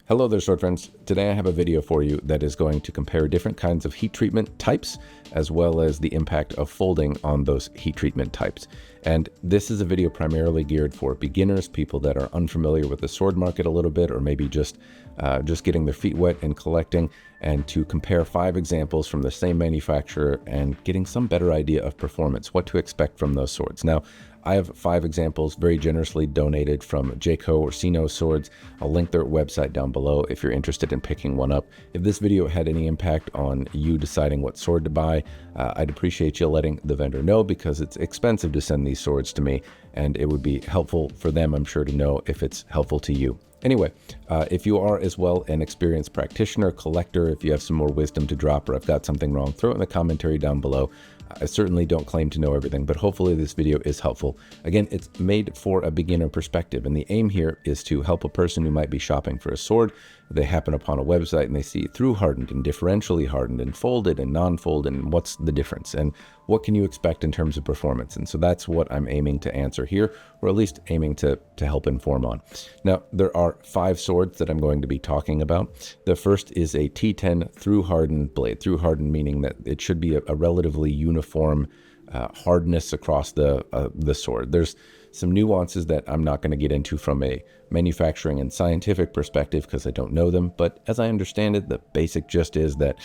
Hello there, sword friends. Today I have a video for you that is going to compare different kinds of heat treatment types, as well as the impact of folding on those heat treatment types. And this is a video primarily geared for beginners, people that are unfamiliar with the sword market a little bit, or maybe just getting their feet wet and collecting, and to compare 5 examples from the same manufacturer and getting some better idea of performance, what to expect from those swords. Now, I have 5 examples very generously donated from Jayco or Sino Swords. I'll link their website down below if you're interested in picking one up. If this video had any impact on you deciding what sword to buy, I'd appreciate you letting the vendor know, because it's expensive to send these swords to me, and it would be helpful for them, I'm sure, to know if it's helpful to you. Anyway, if you are as well an experienced practitioner, collector, if you have some more wisdom to drop, or I've got something wrong, throw it in the commentary down below. I certainly don't claim to know everything, but hopefully this video is helpful. Again, it's made for a beginner perspective, and the aim here is to help a person who might be shopping for a sword. They happen upon a website and they see through hardened and differentially hardened and folded and non-folded, and what's the difference and what can you expect in terms of performance. And so that's what I'm aiming to answer here, or at least aiming to help inform on. Now, there are 5 swords that I'm going to be talking about. The first is a T10 through hardened blade. Through hardened meaning that it should be a relatively uniform hardness across the sword. There's some nuances that I'm not going to get into from a manufacturing and scientific perspective because I don't know them, but as I understand it, the basic gist is that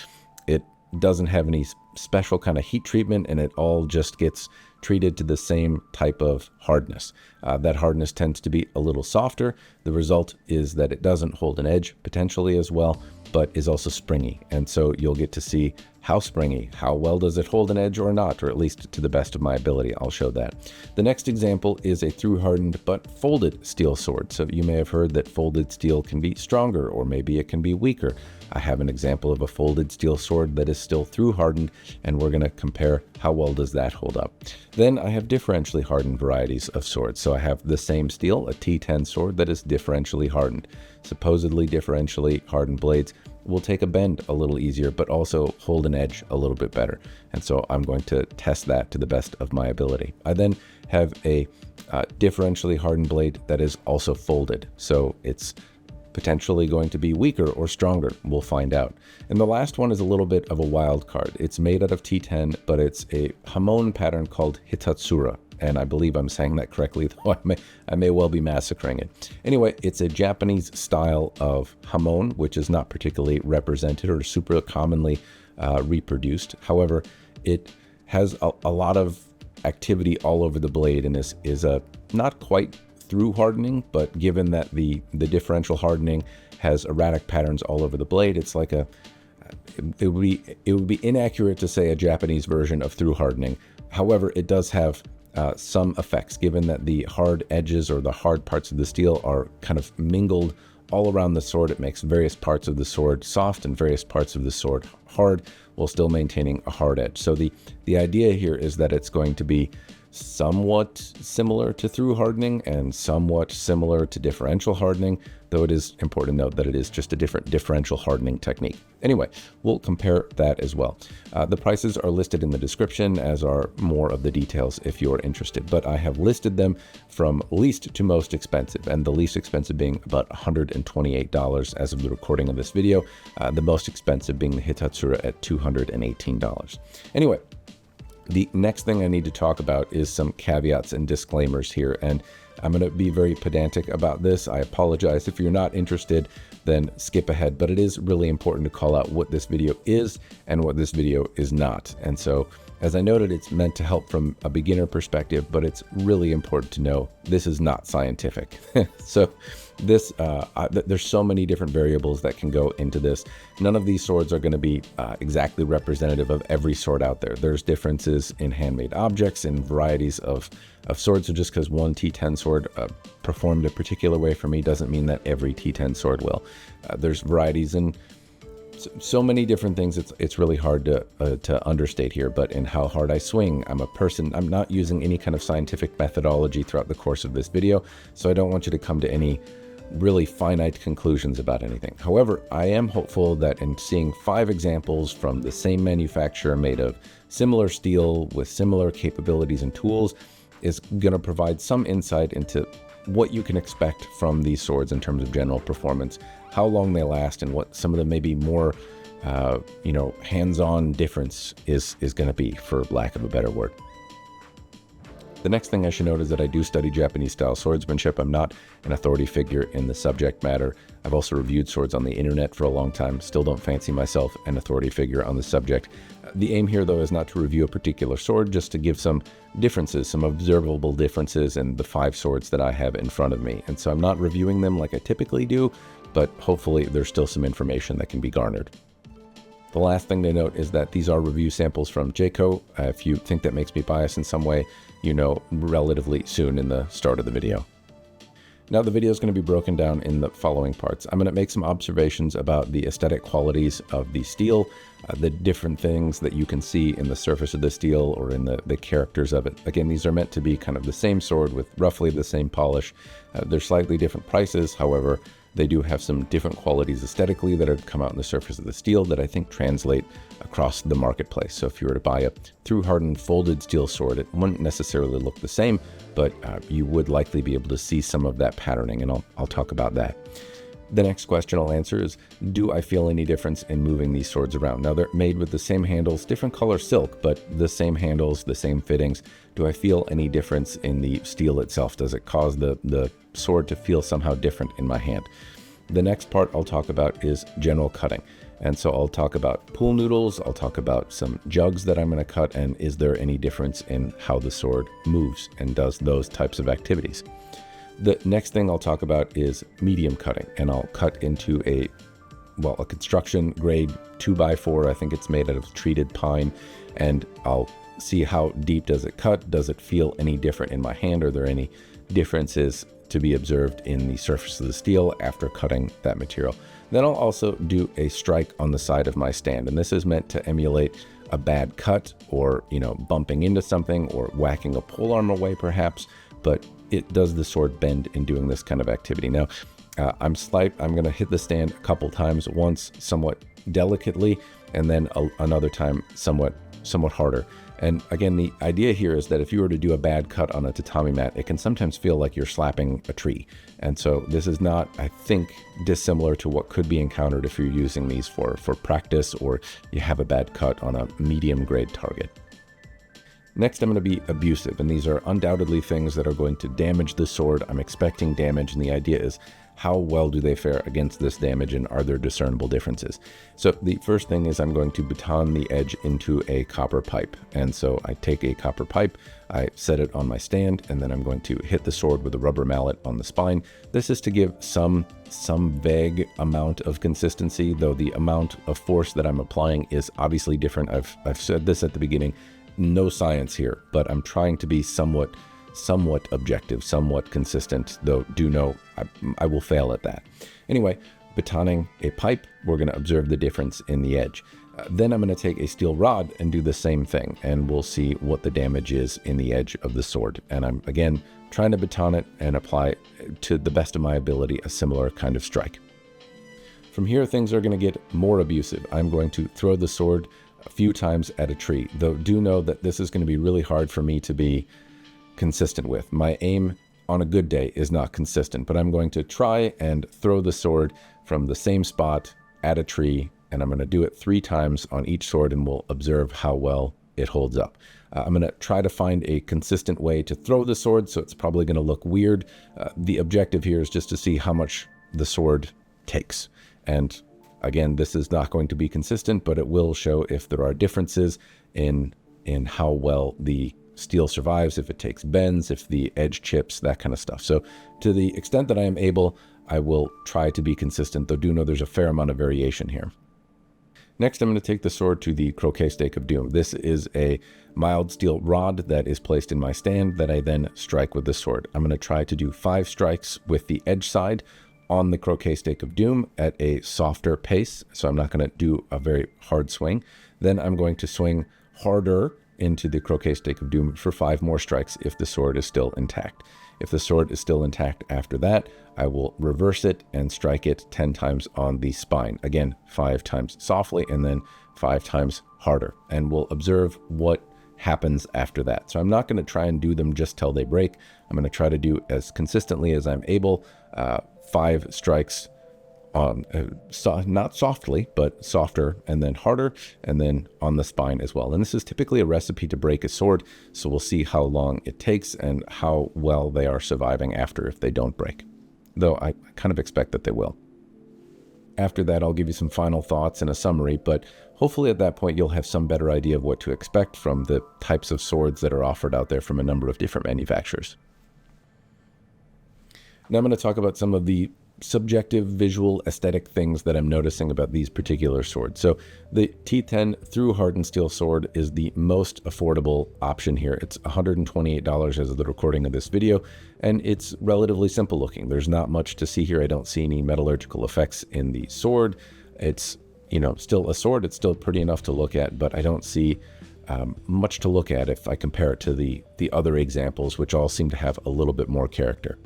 it doesn't have any special kind of heat treatment, and it all just gets treated to the same type of hardness. That hardness tends to be a little softer. The result is that it doesn't hold an edge potentially as well, but is also springy. And so you'll get to see how springy, how well does it hold an edge or not, or at least to the best of my ability. I'll show that. The next example is a through hardened but folded steel sword. So you may have heard that folded steel can be stronger, or maybe it can be weaker. I have an example of a folded steel sword that is still through hardened, and we're going to compare how well does that hold up. Then I have differentially hardened varieties of swords. So I have the same steel, a T10 sword that is differentially hardened. Supposedly differentially hardened blades will take a bend a little easier, but also hold an edge a little bit better. And so I'm going to test that to the best of my ability. I then have a differentially hardened blade that is also folded. So it's potentially going to be weaker or stronger. We'll find out. And the last one is a little bit of a wild card. It's made out of T10, but it's a hamon pattern called hitatsura. And I believe I'm saying that correctly, though I may well be massacring it. Anyway, it's a Japanese style of hamon, which is not particularly represented or super commonly reproduced. However, it has a lot of activity all over the blade, and is a not quite through hardening, but given that the differential hardening has erratic patterns all over the blade, it's like it would be inaccurate to say a Japanese version of through hardening. However, it does have some effects, given that the hard edges or the hard parts of the steel are kind of mingled all around the sword. It makes various parts of the sword soft and various parts of the sword hard, while still maintaining a hard edge. So the idea here is that it's going to be somewhat similar to through hardening and somewhat similar to differential hardening, though it is important to note that it is just a different differential hardening technique. Anyway, we'll compare that as well. The prices are listed in the description, as are more of the details if you're interested, but I have listed them from least to most expensive, and the least expensive being about $128 as of the recording of this video, the most expensive being the hitatsura at $218. Anyway, the next thing I need to talk about is some caveats and disclaimers here, and I'm going to be very pedantic about this. I apologize. If you're not interested, then skip ahead, but it is really important to call out what this video is and what this video is not. And so, as I noted, it's meant to help from a beginner perspective, but it's really important to know this is not scientific. So this, there's so many different variables that can go into this. None of these swords are going to be exactly representative of every sword out there. There's differences in handmade objects and varieties of swords. So just because one T10 sword performed a particular way for me doesn't mean that every T10 sword will. There's varieties in so many different things. It's really hard to understate here, but in how hard I swing, I'm not using any kind of scientific methodology throughout the course of this video, so I don't want you to come to any really finite conclusions about anything. However, I am hopeful that in seeing 5 examples from the same manufacturer made of similar steel with similar capabilities and tools is going to provide some insight into what you can expect from these swords in terms of general performance. how long they last and what some of the maybe more hands-on difference is going to be, for lack of a better word. The next thing I should note is that I do study Japanese-style swordsmanship. I'm not an authority figure in the subject matter. I've also reviewed swords on the internet for a long time. Still don't fancy myself an authority figure on the subject. The aim here, though, is not to review a particular sword, just to give some differences, some observable differences in the 5 swords that I have in front of me. And so I'm not reviewing them like I typically do, but hopefully there's still some information that can be garnered. The last thing to note is that these are review samples from Jayco. If you think that makes me biased in some way, relatively soon in the start of the video. Now the video is going to be broken down in the following parts. I'm going to make some observations about the aesthetic qualities of the steel, the different things that you can see in the surface of the steel or in the characters of it. Again, these are meant to be kind of the same sword with roughly the same polish. They're slightly different prices, however, they do have some different qualities aesthetically that have come out in the surface of the steel that I think translate across the marketplace. So if you were to buy a through hardened folded steel sword, it wouldn't necessarily look the same, but you would likely be able to see some of that patterning, and I'll talk about that. The next question I'll answer is, do I feel any difference in moving these swords around? Now they're made with the same handles, different color silk, but the same handles, the same fittings. Do I feel any difference in the steel itself? Does it cause the sword to feel somehow different in my hand? The next part I'll talk about is general cutting. And so I'll talk about pool noodles, I'll talk about some jugs that I'm going to cut, and is there any difference in how the sword moves and does those types of activities. The next thing I'll talk about is medium cutting, and I'll cut into a construction grade 2x4. I think it's made out of treated pine, and I'll see how deep does it cut. Does it feel any different in my hand? Are there any differences to be observed in the surface of the steel after cutting that material? Then I'll also do a strike on the side of my stand, and this is meant to emulate a bad cut or bumping into something or whacking a polearm away perhaps, but it does the sword bend in doing this kind of activity. Now I'm going to hit the stand a couple times, once somewhat delicately and then another time somewhat harder. And again, the idea here is that if you were to do a bad cut on a tatami mat, it can sometimes feel like you're slapping a tree. And so this is not, I think, dissimilar to what could be encountered if you're using these for practice or you have a bad cut on a medium grade target. Next, I'm going to be abusive, and these are undoubtedly things that are going to damage the sword. I'm expecting damage, and the idea is, how well do they fare against this damage, and are there discernible differences? So the first thing is I'm going to baton the edge into a copper pipe. And so I take a copper pipe, I set it on my stand, and then I'm going to hit the sword with a rubber mallet on the spine. This is to give some vague amount of consistency, though the amount of force that I'm applying is obviously different. I've said this at the beginning, no science here, but I'm trying to be somewhat objective, somewhat consistent, though do know I will fail at that. Anyway, batoning a pipe, we're going to observe the difference in the edge. Then I'm going to take a steel rod and do the same thing, and we'll see what the damage is in the edge of the sword. And I'm, again, trying to baton it and apply, to the best of my ability, a similar kind of strike. From here, things are going to get more abusive. I'm going to throw the sword a few times at a tree, though do know that this is going to be really hard for me to be consistent with. My aim on a good day is not consistent, but I'm going to try and throw the sword from the same spot at a tree, and I'm going to do it 3 times on each sword, and we'll observe how well it holds up. I'm going to try to find a consistent way to throw the sword, so it's probably going to look weird. The objective here is just to see how much the sword takes. And again, this is not going to be consistent, but it will show if there are differences in how well the steel survives, if it takes bends, if the edge chips, that kind of stuff. So to the extent that I am able, I will try to be consistent, though do know there's a fair amount of variation here. Next, I'm going to take the sword to the croquet stake of doom. This is a mild steel rod that is placed in my stand that I then strike with the sword. I'm going to try to do 5 strikes with the edge side on the croquet stake of doom at a softer pace, so I'm not going to do a very hard swing. Then I'm going to swing harder into the croquet stake of doom for 5 more strikes if the sword is still intact. If the sword is still intact after that, I will reverse it and strike it 10 times on the spine. Again, 5 times softly and then 5 times harder, and we'll observe what happens after that. So I'm not going to try and do them just till they break. I'm going to try to do as consistently as I'm able, 5 strikes on, not softly, but softer, and then harder, and then on the spine as well. And this is typically a recipe to break a sword, so we'll see how long it takes and how well they are surviving after if they don't break. Though I kind of expect that they will. After that, I'll give you some final thoughts and a summary, but hopefully at that point you'll have some better idea of what to expect from the types of swords that are offered out there from a number of different manufacturers. Now I'm going to talk about some of the subjective visual aesthetic things that I'm noticing about these particular swords. So the T10 through hardened steel sword is the most affordable option here. It's $128 as of the recording of this video, and it's relatively simple looking. There's not much to see here. I don't see any metallurgical effects in the sword. It's, you know, still a sword. It's still pretty enough to look at, but I don't see much to look at if I compare it to the other examples, which all seem to have a little bit more character.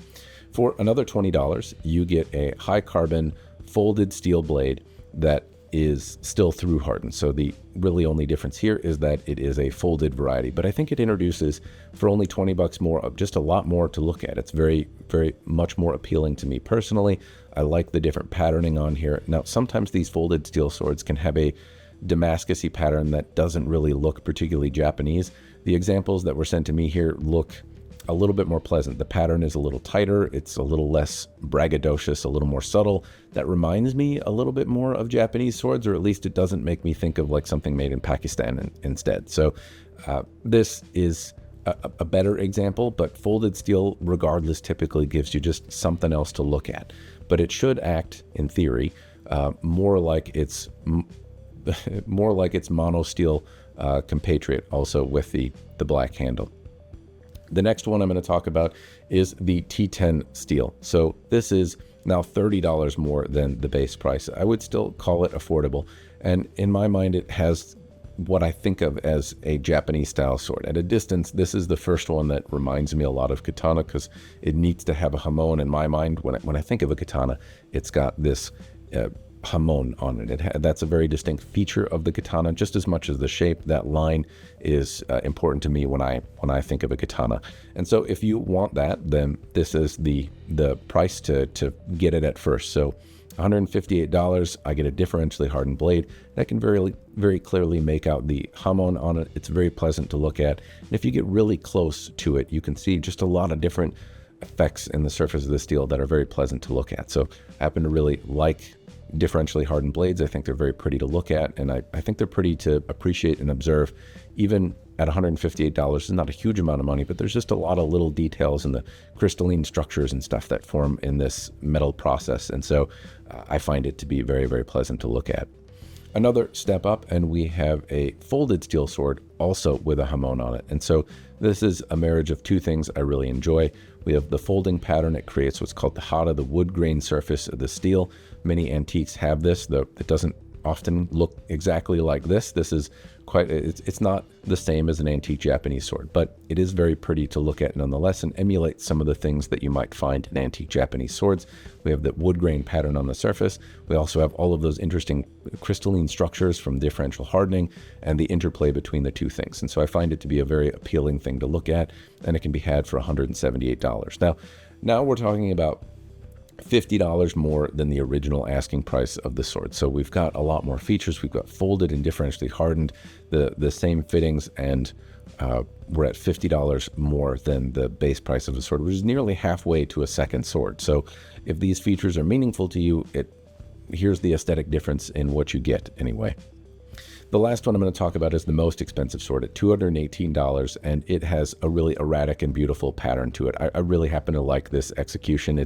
For another $20, you get a high carbon folded steel blade that is still through hardened. So the really only difference here is that it is a folded variety, but I think it introduces, for only 20 bucks more, just a lot more to look at. It's very, very much more appealing to me personally. I like the different patterning on here. Now, sometimes these folded steel swords can have a Damascus-y pattern that doesn't really look particularly Japanese. The examples that were sent to me here look a little bit more pleasant. The pattern is a little tighter. It's a little less braggadocious, a little more subtle. That reminds me a little bit more of Japanese swords, or at least it doesn't make me think of like something made in Pakistan instead. So this is a better example, but folded steel regardless typically gives you just something else to look at. But it should act, in theory, more like its mono steel compatriot, also with the black handle. The next one I'm going to talk about is the T10 steel. So this is now $30 more than the base price. I would still call it affordable. And in my mind, it has what I think of as a Japanese style sword. At a distance, this is the first one that reminds me a lot of Katana because it needs to have a hamon in my mind. When I think of a Katana, it's got this hamon on it. That's a very distinct feature of the Katana, just as much as the shape. That line is important to me when I think of a Katana. And so if you want that, then this is the price to get it at first. So $158, I get a differentially hardened blade. I can very clearly make out the hamon on it. It's very pleasant to look at. And if you get really close to it, you can see just a lot of different effects in the surface of the steel that are very pleasant to look at. So I happen to really like differentially hardened blades. I think they're very pretty to look at, and I think they're pretty to appreciate and observe. Even at $158 is not a huge amount of money, but there's just a lot of little details in the crystalline structures and stuff that form in this metal process, and so I find it to be very, very pleasant to look at. Another step up, and we have a folded steel sword also with a hamon on it. And so this is a marriage of two things I really enjoy. We have the folding pattern. It creates what's called the hata, the wood grain surface of the steel. Many antiques have this, though it doesn't often look exactly like this. This is quite, it's not the same as an antique Japanese sword, but it is very pretty to look at nonetheless and emulates some of the things that you might find in antique Japanese swords. We have the wood grain pattern on the surface. We also have all of those interesting crystalline structures from differential hardening and the interplay between the two things. And so I find it to be a very appealing thing to look at, and it can be had for $178. Now we're talking about $50 more than the original asking price of the sword. So we've got a lot more features. We've got folded and differentially hardened, the same fittings, and we're at $50 more than the base price of the sword, which is nearly halfway to a second sword. So if these features are meaningful to you, here's the aesthetic difference in what you get anyway. The last one I'm going to talk about is the most expensive sword at $218, and it has a really erratic and beautiful pattern to it. I really happen to like this execution.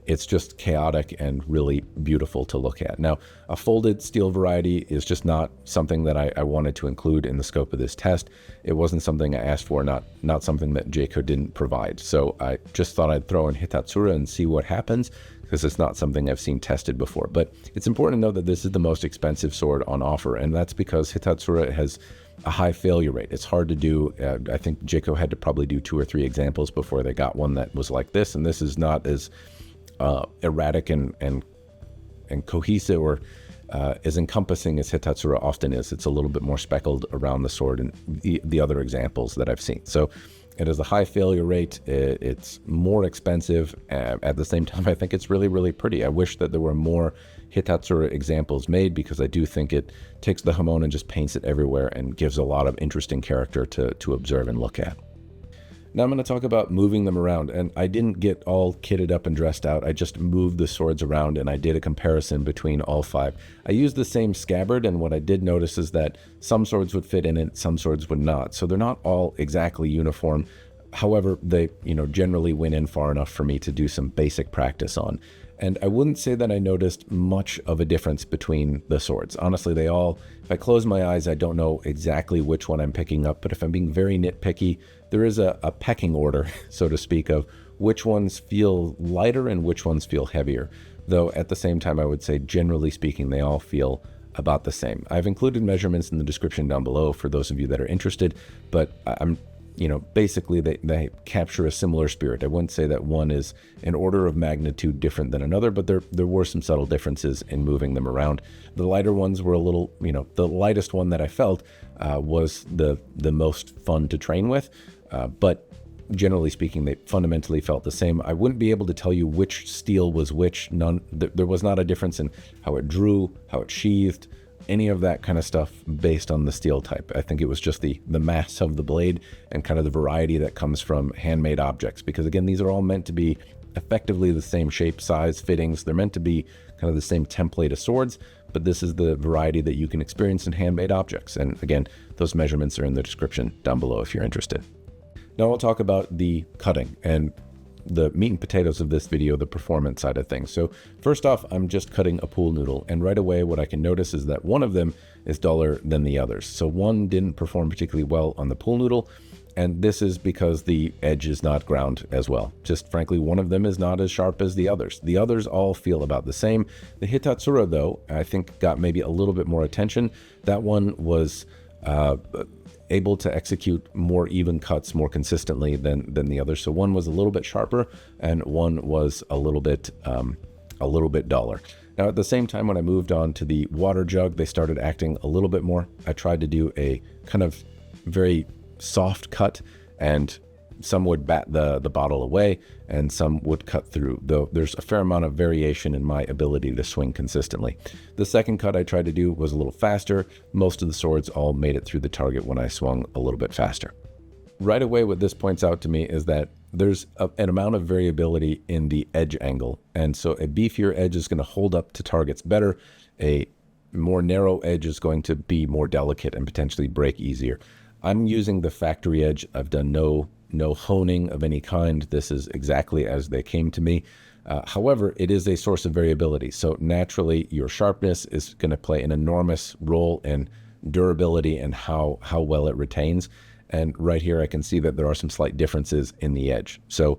It's just chaotic and really beautiful to look at. Now, a folded steel variety is just not something that I wanted to include in the scope of this test. It wasn't something I asked for, not something that Jayco didn't provide. So I just thought I'd throw in hitatsura and see what happens, because it's not something I've seen tested before. But it's important to know that this is the most expensive sword on offer, and that's because hitatsura has a high failure rate. It's hard to do. I think Jayco had to probably do 2 or 3 examples before they got one that was like this, and this is not as erratic and cohesive or as encompassing as hitatsura often is. It's a little bit more speckled around the sword and the other examples that I've seen. So It has a high failure rate. It's more expensive. At the same time, I think it's really, really pretty. I wish that there were more hitatsura examples made, because I do think it takes the hamon and just paints it everywhere and gives a lot of interesting character to observe and look at. Now I'm going to talk about moving them around, and I didn't get all kitted up and dressed out. I just moved the swords around and I did a comparison between all 5. I used the same scabbard, and what I did notice is that some swords would fit in it, some swords would not. So they're not all exactly uniform. However, they, generally went in far enough for me to do some basic practice on. And I wouldn't say that I noticed much of a difference between the swords. Honestly, they all, if I close my eyes, I don't know exactly which one I'm picking up, but if I'm being very nitpicky, there is a pecking order, so to speak, of which ones feel lighter and which ones feel heavier. Though at the same time, I would say, generally speaking, they all feel about the same. I've included measurements in the description down below for those of you that are interested, but I'm basically they capture a similar spirit. I wouldn't say that one is an order of magnitude different than another, but there were some subtle differences in moving them around. The lighter ones were a little, the lightest one that I felt was the most fun to train with, but generally speaking, they fundamentally felt the same. I wouldn't be able to tell you which steel was which. There was not a difference in how it drew, how it sheathed, any of that kind of stuff based on the steel type. I think it was just the mass of the blade and kind of the variety that comes from handmade objects, because again, these are all meant to be effectively the same shape, size, fittings. They're meant to be kind of the same template of swords, but this is the variety that you can experience in handmade objects. And again, those measurements are in the description down below if you're interested. Now I'll talk about the cutting and the meat and potatoes of this video, the performance side of things. So first off, I'm just cutting a pool noodle, and right away what I can notice is that one of them is duller than the others. So one didn't perform particularly well on the pool noodle, and this is because the edge is not ground as well. Just frankly, one of them is not as sharp as the others. The others all feel about the same. The hitatsura, though, I think got maybe a little bit more attention. That one was able to execute more even cuts more consistently than the other. So one was a little bit sharper and one was a little bit duller. Now at the same time, when I moved on to the water jug, they started acting a little bit more. I tried to do a kind of very soft cut, and some would bat the bottle away and some would cut through, though there's a fair amount of variation in my ability to swing consistently. The second cut I tried to do was a little faster. Most of the swords all made it through the target when I swung a little bit faster. Right away, what this points out to me is that there's an amount of variability in the edge angle, and so a beefier edge is going to hold up to targets better. A more narrow edge is going to be more delicate and potentially break easier. I'm using the factory edge. I've done no honing of any kind. This is exactly as they came to me. However, it is a source of variability. So naturally, your sharpness is going to play an enormous role in durability and how well it retains. And right here, I can see that there are some slight differences in the edge. So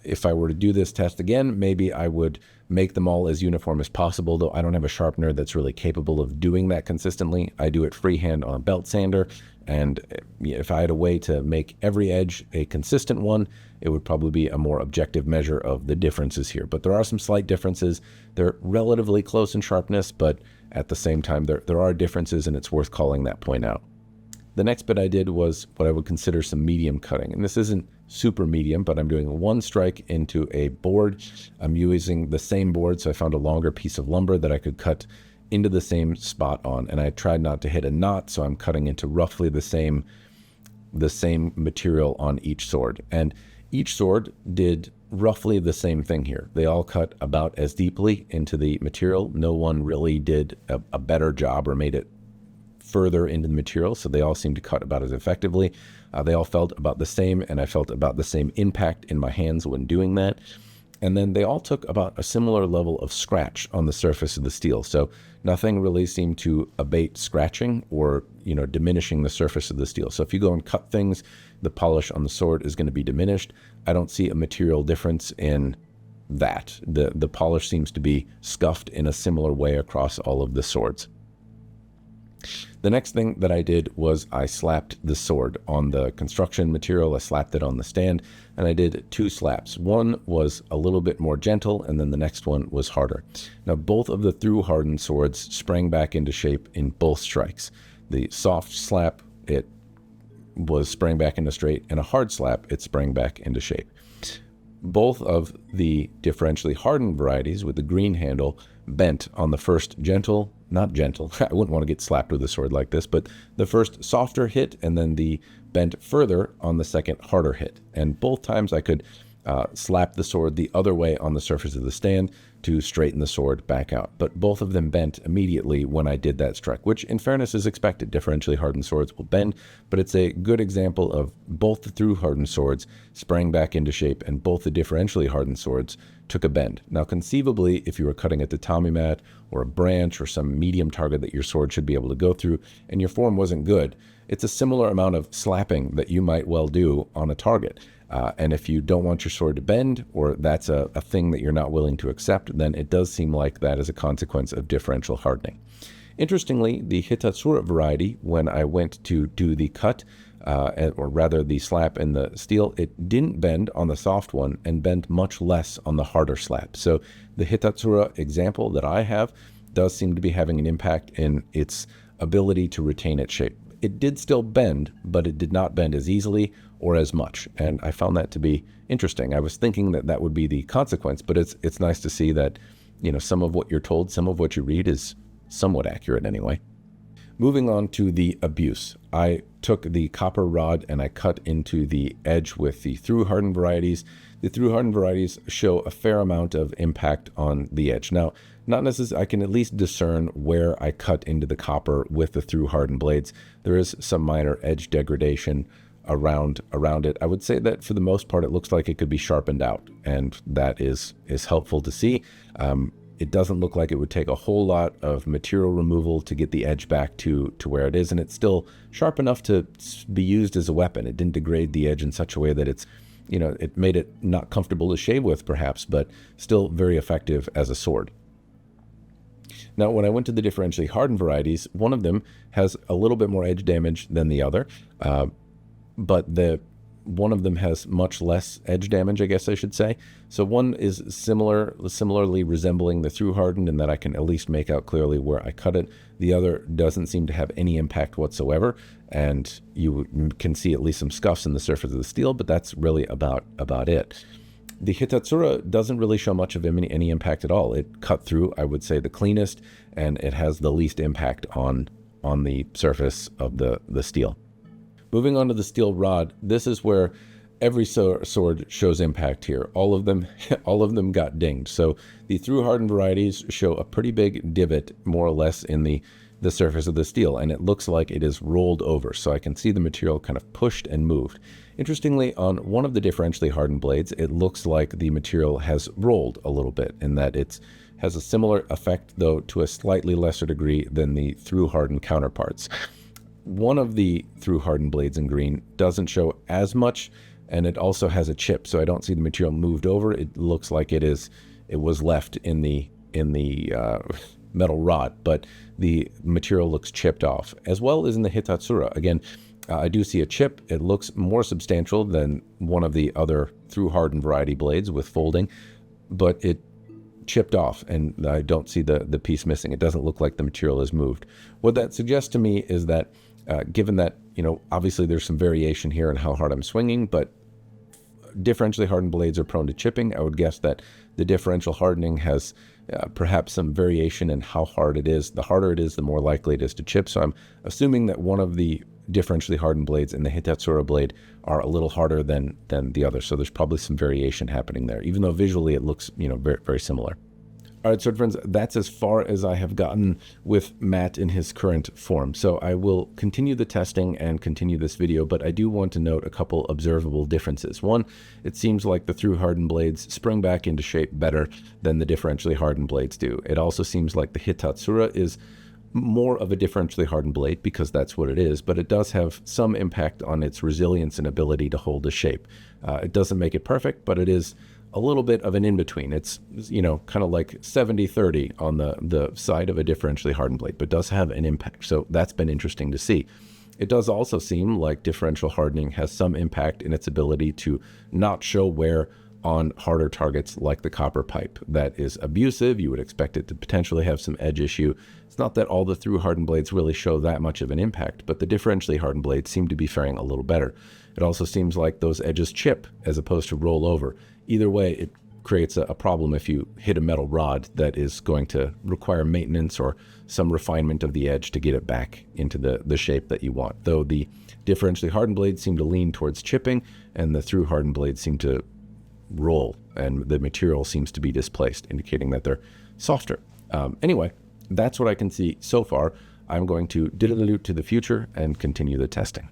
if I were to do this test again, maybe I would make them all as uniform as possible, though I don't have a sharpener that's really capable of doing that consistently. I do it freehand on a belt sander, and if I had a way to make every edge a consistent one, it would probably be a more objective measure of the differences here. But there are some slight differences. They're relatively close in sharpness, but at the same time, there are differences, and it's worth calling that point out. The next bit I did was what I would consider some medium cutting. And this isn't super medium, but I'm doing one strike into a board. I'm using the same board, so I found a longer piece of lumber that I could cut into the same spot on. And I tried not to hit a knot, so I'm cutting into roughly the same material on each sword. And each sword did roughly the same thing here. They all cut about as deeply into the material. No one really did a better job or made it further into the material, so they all seemed to cut about as effectively. They all felt about the same, and I felt about the same impact in my hands when doing that. And then they all took about a similar level of scratch on the surface of the steel. So nothing really seemed to abate scratching or, diminishing the surface of the steel. So if you go and cut things, the polish on the sword is going to be diminished. I don't see a material difference in that. The polish seems to be scuffed in a similar way across all of the swords. The next thing that I did was I slapped the sword on the construction material. I slapped it on the stand, and I did two slaps. One was a little bit more gentle, and then the next one was harder. Now, both of the through hardened swords sprang back into shape in both strikes. The soft slap, it was sprang back into straight, and a hard slap, it sprang back into shape. Both of the differentially hardened varieties with the green handle bent on the first not gentle, I wouldn't want to get slapped with a sword like this, but the first softer hit, and then the bent further on the second harder hit. And both times I could slap the sword the other way on the surface of the stand to straighten the sword back out. But both of them bent immediately when I did that strike, which in fairness is expected. Differentially hardened swords will bend, but it's a good example of both the through hardened swords sprang back into shape and both the differentially hardened swords took a bend. Now, conceivably, if you were cutting a tatami mat or a branch or some medium target that your sword should be able to go through and your form wasn't good, it's a similar amount of slapping that you might well do on a target. And if you don't want your sword to bend, or that's a thing that you're not willing to accept, then it does seem like that is a consequence of differential hardening. Interestingly, the hitatsura variety, when I went to do the cut, or rather the slap in the steel, it didn't bend on the soft one and bent much less on the harder slap. So the hitatsura example that I have does seem to be having an impact in its ability to retain its shape. It did still bend, but it did not bend as easily or as much. And I found that to be interesting. I was thinking that that would be the consequence, but it's nice to see that, some of what you're told, some of what you read is somewhat accurate anyway. Moving on to the abuse. I took the copper rod and I cut into the edge with the through hardened varieties. The through hardened varieties show a fair amount of impact on the edge. Now, not necessarily, I can at least discern where I cut into the copper with the through hardened blades. There is some minor edge degradation around it. I would say that for the most part, it looks like it could be sharpened out, and that is helpful to see. It doesn't look like it would take a whole lot of material removal to get the edge back to where it is, and it's still sharp enough to be used as a weapon. It didn't degrade the edge in such a way that it's, it made it not comfortable to shave with perhaps, but still very effective as a sword. Now, when I went to the differentially hardened varieties, one of them has a little bit more edge damage than the other, but one of them has much less edge damage, I guess I should say. So one is similarly resembling the through hardened in that I can at least make out clearly where I cut it. The other doesn't seem to have any impact whatsoever, and you can see at least some scuffs in the surface of the steel, but that's really about it. The hitatsura doesn't really show much of any impact at all. It cut through, I would say, the cleanest, and it has the least impact on the surface of the steel. Moving on to the steel rod, this is where every sword shows impact here. All of them got dinged. So the through hardened varieties show a pretty big divot, more or less, in the surface of the steel, and it looks like it is rolled over. So I can see the material kind of pushed and moved. Interestingly, on one of the differentially hardened blades, it looks like the material has rolled a little bit, in that it has a similar effect, though to a slightly lesser degree than the through hardened counterparts. One of the through hardened blades in green doesn't show as much, and it also has a chip, so I don't see the material moved over. It looks like it was left in the metal rod, but the material looks chipped off, as well as in the hitatsura. Again, I do see a chip. It looks more substantial than one of the other through hardened variety blades with folding, but it chipped off, and I don't see the piece missing. It doesn't look like the material is moved. What that suggests to me is that given that, obviously there's some variation here in how hard I'm swinging, but differentially hardened blades are prone to chipping. I would guess that the differential hardening has perhaps some variation in how hard it is. The harder it is, the more likely it is to chip. So I'm assuming that one of the differentially hardened blades and the hitatsura blade are a little harder than the other. So there's probably some variation happening there, even though visually it looks, very, very similar. All right, sword friends, that's as far as I have gotten with Matt in his current form. So I will continue the testing and continue this video, but I do want to note a couple observable differences. One, it seems like the through hardened blades spring back into shape better than the differentially hardened blades do. It also seems like the hitatsura is more of a differentially hardened blade, because that's what it is, but it does have some impact on its resilience and ability to hold a shape. It doesn't make it perfect, but it is a little bit of an in-between. It's, kind of like 70-30 on the side of a differentially hardened blade, but does have an impact. So that's been interesting to see. It does also seem like differential hardening has some impact in its ability to not show wear on harder targets like the copper pipe. That is abusive. You would expect it to potentially have some edge issue. It's not that all the through hardened blades really show that much of an impact, but the differentially hardened blades seem to be faring a little better. It also seems like those edges chip as opposed to roll over. Either way, it creates a problem if you hit a metal rod that is going to require maintenance or some refinement of the edge to get it back into the shape that you want. Though the differentially hardened blades seem to lean towards chipping, and the through hardened blades seem to roll, and the material seems to be displaced, indicating that they're softer. Anyway, that's what I can see so far. I'm going to diddle-a-loot to the future and continue the testing.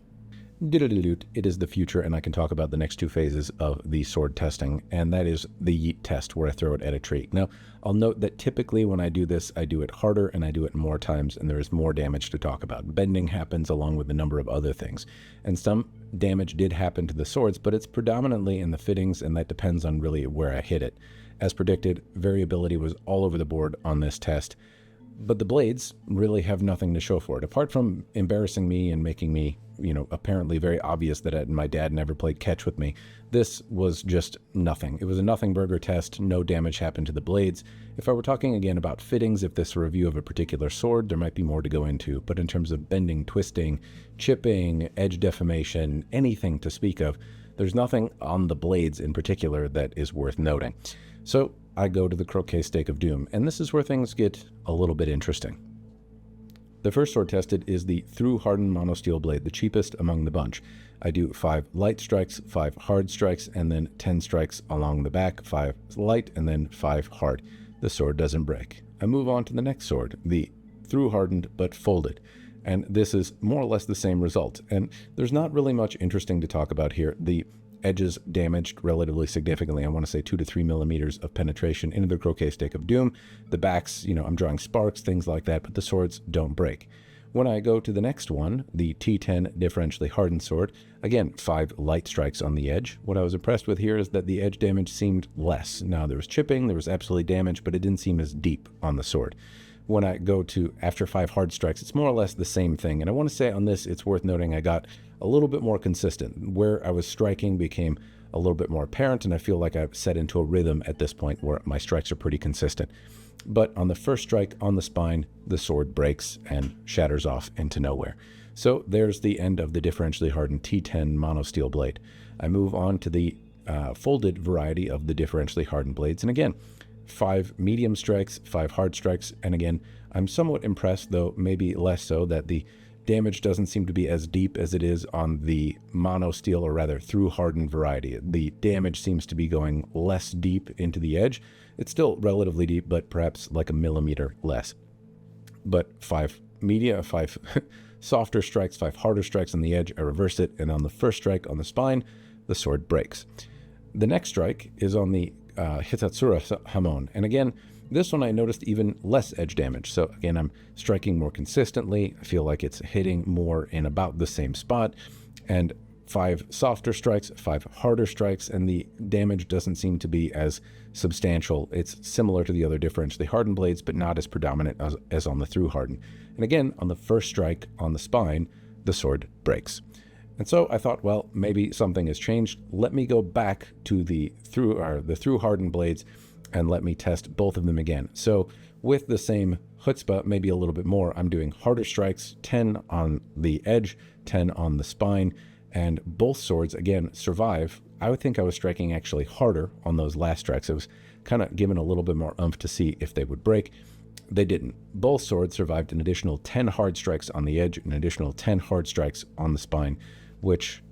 Diddle-a-loot, it is the future, and I can talk about the next two phases of the sword testing, and that is the yeet test, where I throw it at a tree. Now, I'll note that typically when I do this, I do it harder and I do it more times, and there is more damage to talk about. Bending happens along with a number of other things, and some damage did happen to the swords, but it's predominantly in the fittings, and that depends on really where I hit it. As predicted, variability was all over the board on this test, but the blades really have nothing to show for it. Apart from embarrassing me and making me, apparently very obvious that my dad never played catch with me, this was just nothing. It was a nothing burger test. No damage happened to the blades. If I were talking again about fittings, if this is a review of a particular sword, there might be more to go into. But in terms of bending, twisting, chipping, edge deformation, anything to speak of, there's nothing on the blades in particular that is worth noting. So I go to the croquet stake of doom, and this is where things get a little bit interesting. The first sword tested is the through hardened monosteel blade, the cheapest among the bunch. I do 5 light strikes, 5 hard strikes, and then 10 strikes along the back, 5 light, and then 5 hard. The sword doesn't break. I move on to the next sword, the through hardened but folded. And this is more or less the same result. And there's not really much interesting to talk about here. The edges damaged relatively significantly. I want to say 2 to 3 millimeters of penetration into the croquet stake of doom. The backs, I'm drawing sparks, things like that, but the swords don't break. When I go to the next one, the T10 differentially hardened sword, again, 5 light strikes on the edge. What I was impressed with here is that the edge damage seemed less. Now, there was chipping, there was absolutely damage, but it didn't seem as deep on the sword. When I go to after 5 hard strikes, it's more or less the same thing. And I want to say on this, it's worth noting I got a little bit more consistent. Where I was striking became a little bit more apparent, and I feel like I've set into a rhythm at this point where my strikes are pretty consistent. But on the first strike on the spine, the sword breaks and shatters off into nowhere. So there's the end of the differentially hardened T10 monosteel blade. I move on to the folded variety of the differentially hardened blades, and again, 5 medium strikes, 5 hard strikes, and again, I'm somewhat impressed, though maybe less so, that the damage doesn't seem to be as deep as it is on the monosteel, or rather through hardened variety. The damage seems to be going less deep into the edge. It's still relatively deep, but perhaps like a millimeter less. But 5 softer strikes, 5 harder strikes on the edge, I reverse it, and on the first strike on the spine, the sword breaks. The next strike is on the hitatsura hamon, and again, this one I noticed even less edge damage. So again, I'm striking more consistently. I feel like it's hitting more in about the same spot, and 5 softer strikes, 5 harder strikes, and the damage doesn't seem to be as substantial. It's similar to the other differentially hardened blades, but not as predominant as on the through hardened. And again, on the first strike on the spine, the sword breaks. And so I thought, well, maybe something has changed. Let me go back to the through hardened blades and let me test both of them again. So with the same chutzpah, maybe a little bit more, I'm doing harder strikes, 10 on the edge, 10 on the spine, and both swords, again, survive. I would think I was striking actually harder on those last strikes. I was kind of given a little bit more oomph to see if they would break. They didn't. Both swords survived an additional 10 hard strikes on the edge, an additional 10 hard strikes on the spine, which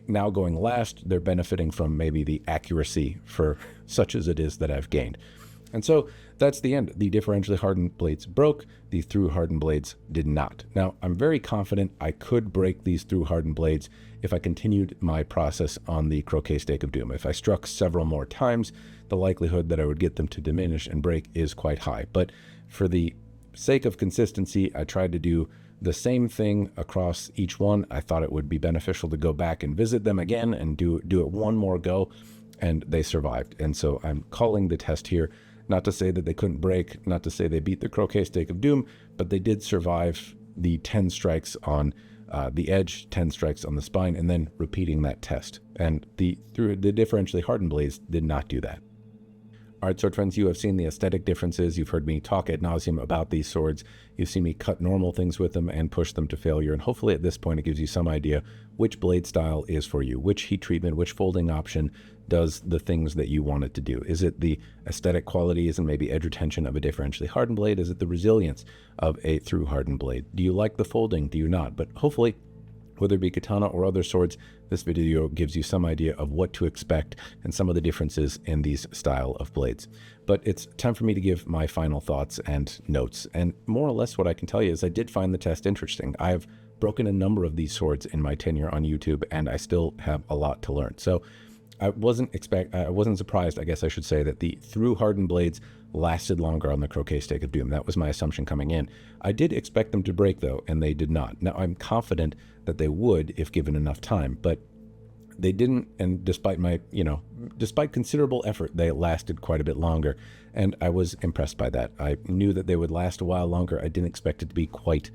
now going last, they're benefiting from maybe the accuracy for such as it is that I've gained. And so that's the end. The differentially hardened blades broke. The through hardened blades did not. Now, I'm very confident I could break these through hardened blades if I continued my process on the croquet stake of doom. If I struck several more times, the likelihood that I would get them to diminish and break is quite high. But for the sake of consistency, I tried to do the same thing across each one. I thought it would be beneficial to go back and visit them again and do it one more go, and they survived. And so I'm calling the test here, not to say that they couldn't break, not to say they beat the croquet stake of doom, but they did survive the 10 strikes on the edge, 10 strikes on the spine, and then repeating that test. And the differentially hardened blades did not do that. All right, sword friends, you have seen the aesthetic differences. You've heard me talk ad nauseum about these swords. You've seen me cut normal things with them and push them to failure. And hopefully at this point, it gives you some idea which blade style is for you, which heat treatment, which folding option does the things that you want it to do. Is it the aesthetic qualities and maybe edge retention of a differentially hardened blade? Is it the resilience of a through hardened blade? Do you like the folding? Do you not? But hopefully, whether it be katana or other swords, this video gives you some idea of what to expect and some of the differences in these style of blades. But it's time for me to give my final thoughts and notes. And more or less what I can tell you is I did find the test interesting. I've broken a number of these swords in my tenure on YouTube, and I still have a lot to learn. So I wasn't surprised, I guess I should say, that the through hardened blades lasted longer on the croquet stake of doom. That was my assumption coming in. I did expect them to break though, and they did not. Now I'm confident that they would if given enough time, but they didn't. And despite my, despite considerable effort, they lasted quite a bit longer. And I was impressed by that. I knew that they would last a while longer. I didn't expect it to be quite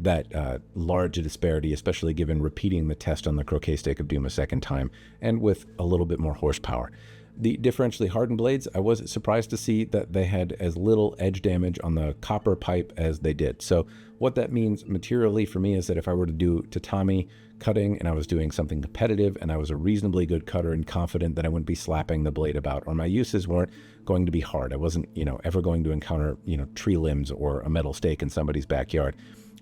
that large a disparity, especially given repeating the test on the croquet stake of doom a second time and with a little bit more horsepower. The differentially hardened blades, I was surprised to see that they had as little edge damage on the copper pipe as they did. So what that means materially for me is that if I were to do tatami cutting and I was doing something competitive and I was a reasonably good cutter and confident that I wouldn't be slapping the blade about, or my uses weren't going to be hard. I wasn't, ever going to encounter, tree limbs or a metal stake in somebody's backyard.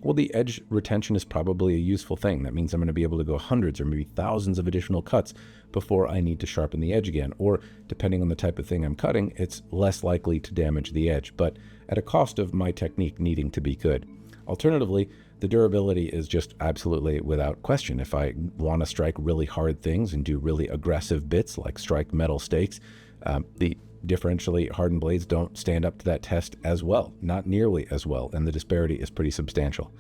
Well, the edge retention is probably a useful thing. That means I'm going to be able to go hundreds or maybe thousands of additional cuts before I need to sharpen the edge again. Or depending on the type of thing I'm cutting, it's less likely to damage the edge, but at a cost of my technique needing to be good. Alternatively, the durability is just absolutely without question. If I want to strike really hard things and do really aggressive bits like strike metal stakes, the differentially hardened blades don't stand up to that test as well, not nearly as well, and the disparity is pretty substantial.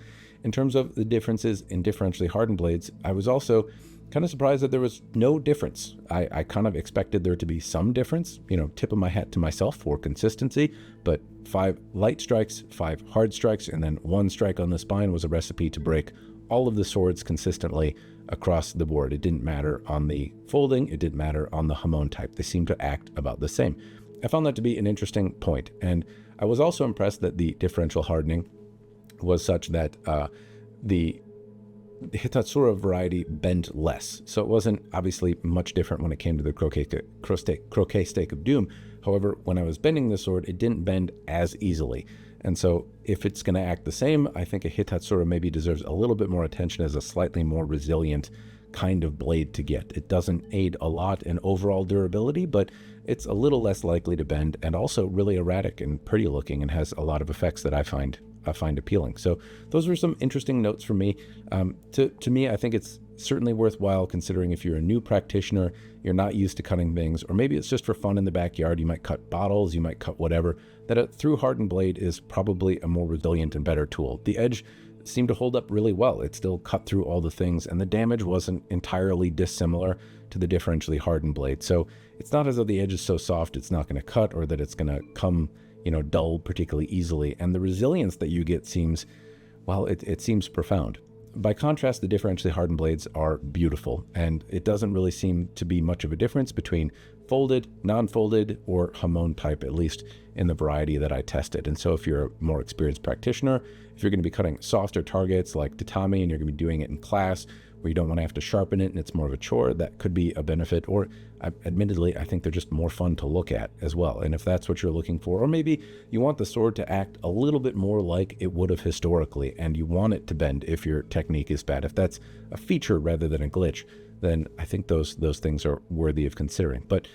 In terms of the differences in differentially hardened blades, I was also kind of surprised that there was no difference. I kind of expected there to be some difference, tip of my hat to myself for consistency, but 5 light strikes, 5 hard strikes, and then 1 strike on the spine was a recipe to break all of the swords consistently across the board. It didn't matter on the folding, it didn't matter on the hamon type. They seemed to act about the same. I found that to be an interesting point, and I was also impressed that the differential hardening was such that the hitatsura variety bent less. So it wasn't obviously much different when it came to the croquet stake of doom. However, when I was bending the sword, it didn't bend as easily. And so if it's going to act the same, I think a hitatsura maybe deserves a little bit more attention as a slightly more resilient kind of blade to get. It doesn't aid a lot in overall durability, but it's a little less likely to bend and also really erratic and pretty looking and has a lot of effects that I find appealing. So those were some interesting notes for me. To me, I think it's certainly worthwhile considering if you're a new practitioner, you're not used to cutting things, or maybe it's just for fun in the backyard. You might cut bottles, you might cut whatever, that a through hardened blade is probably a more resilient and better tool. The edge seemed to hold up really well. It still cut through all the things, and the damage wasn't entirely dissimilar to the differentially hardened blade. So it's not as though the edge is so soft it's not going to cut, or that it's going to come dull particularly easily. And the resilience that you get seems, well, it seems profound. By contrast, the differentially hardened blades are beautiful, and it doesn't really seem to be much of a difference between folded, non-folded, or hamon type, at least in the variety that I tested. And so if you're a more experienced practitioner, if you're going to be cutting softer targets like tatami and you're going to be doing it in class where you don't want to have to sharpen it and it's more of a chore, that could be a benefit. Or admittedly, I think they're just more fun to look at as well. And if that's what you're looking for, or maybe you want the sword to act a little bit more like it would have historically, and you want it to bend if your technique is bad, if that's a feature rather than a glitch, then I think those things are worthy of considering. But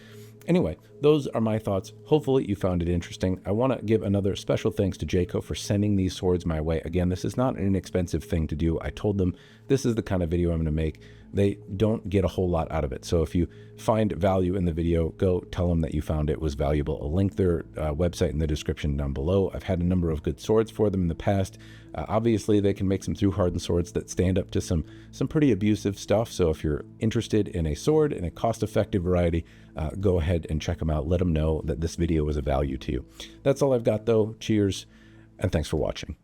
anyway, those are my thoughts. Hopefully you found it interesting. I want to give another special thanks to Jayco for sending these swords my way. Again, this is not an inexpensive thing to do. I told them this is the kind of video I'm going to make. They don't get a whole lot out of it. So if you find value in the video, go tell them that you found it was valuable. I'll link their website in the description down below. I've had a number of good swords for them in the past. Obviously, they can make some through hardened swords that stand up to some pretty abusive stuff. So if you're interested in a sword in a cost-effective variety, go ahead and check them out. Let them know that this video was of value to you. That's all I've got, though. Cheers, and thanks for watching.